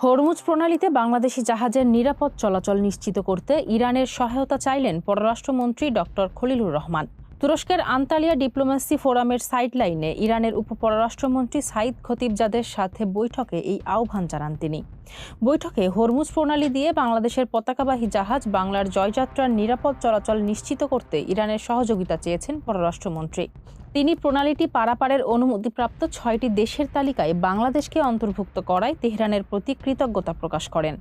Hormuz প্রণালীতে Bangladeshi জাহাজের নিরাপদ চলাচল নিশ্চিত করতে ইরানের সহায়তা চাইলেন পররাষ্ট্রমন্ত্রী ডক্টর খলিলুর রহমান। তুরস্কের আন্তালিয়া ডিপ্লোমেসি ফোরামের সাইডলাইনে ইরানের উপপররাষ্ট্রমন্ত্রী সাইদ খতিবজাদের সাথে বৈঠকে এই আহ্বান জানান তিনি। বৈঠকে হরমুজ প্রণালী দিয়ে বাংলাদেশের পতাকাবাহী জাহাজ বাংলার জয়যাত্রার নিরাপদ চলাচল নিশ্চিত করতে ইরানের সহযোগিতা চেয়েছেন পররাষ্ট্রমন্ত্রী। তিনি প্রণালীটি পারাপারের অনুমতিপ্রাপ্ত ৬টি দেশের তালিকায় বাংলাদেশকে অন্তর্ভুক্ত করায় তেহরানের প্রতি কৃতজ্ঞতা প্রকাশ করেন।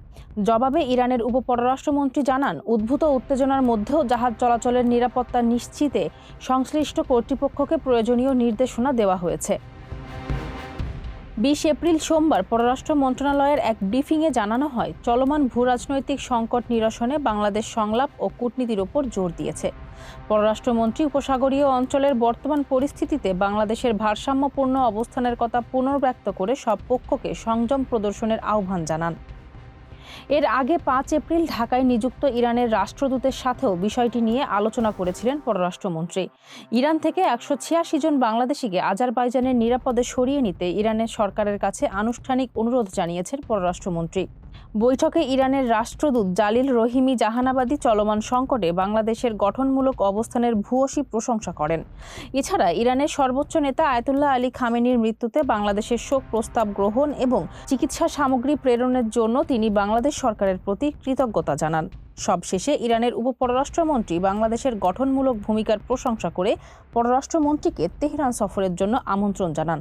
জবাবে ইরানের উপপররাষ্ট্রমন্ত্রী জানান, উদ্ভূত উত্তেজনার মধ্যেও জাহাজ চলাচলের নিরাপত্তা নিশ্চিতে সংশ্লিষ্ট কর্তৃপক্ষকে প্রয়োজনীয় নির্দেশনা দেওয়া হয়েছে। ২০ এপ্রিল সোমবার পররাষ্ট্র মন্ত্রণালয়ের এক ব্রিফিংয়ে জানানো হয়, চলমান ভূরাজনৈতিক সংকট নিরসনে বাংলাদেশ সংলাপ ও কূটনীতির ওপর জোর দিয়েছে। পররাষ্ট্রমন্ত্রী উপসাগরীয় অঞ্চলের বর্তমান পরিস্থিতিতে বাংলাদেশের ভারসাম্যপূর্ণ অবস্থানের কথা পুনর্ব্যক্ত করে সব পক্ষকে সংযম প্রদর্শনের আহ্বান জানান। এর আগে ৫ এপ্রিল ঢাকায় নিযুক্ত ইরানের রাষ্ট্রদূতের সাথেও বিষয়টি নিয়ে আলোচনা করেছিলেন পররাষ্ট্রমন্ত্রী। ইরান থেকে ১৮৬ জন বাংলাদেশিকে আজারবাইজানের নিরাপদে সরিয়ে নিতে ইরানের সরকারের কাছে আনুষ্ঠানিক অনুরোধ জানিয়েছেন পররাষ্ট্রমন্ত্রী। বৈঠকে ইরানের রাষ্ট্রদূত জালিল রহিমি জাহানাবাদী চলমান সংকটে বাংলাদেশের গঠনমূলক অবস্থানের ভূয়সী প্রশংসা করেন। এছাড়া ইরানের সর্বোচ্চ নেতা আয়াতুল্লাহ আলী খামেনির মৃত্যুতে বাংলাদেশের শোক প্রস্তাব গ্রহণ এবং চিকিৎসা সামগ্রী প্রেরণের জন্য তিনি বাংলাদেশ সরকারের প্রতি কৃতজ্ঞতা জানান। সবশেষে ইরানের উপপররাষ্ট্রমন্ত্রী বাংলাদেশের গঠনমূলক ভূমিকার প্রশংসা করে পররাষ্ট্রমন্ত্রীকে তেহরান সফরের জন্য আমন্ত্রণ জানান।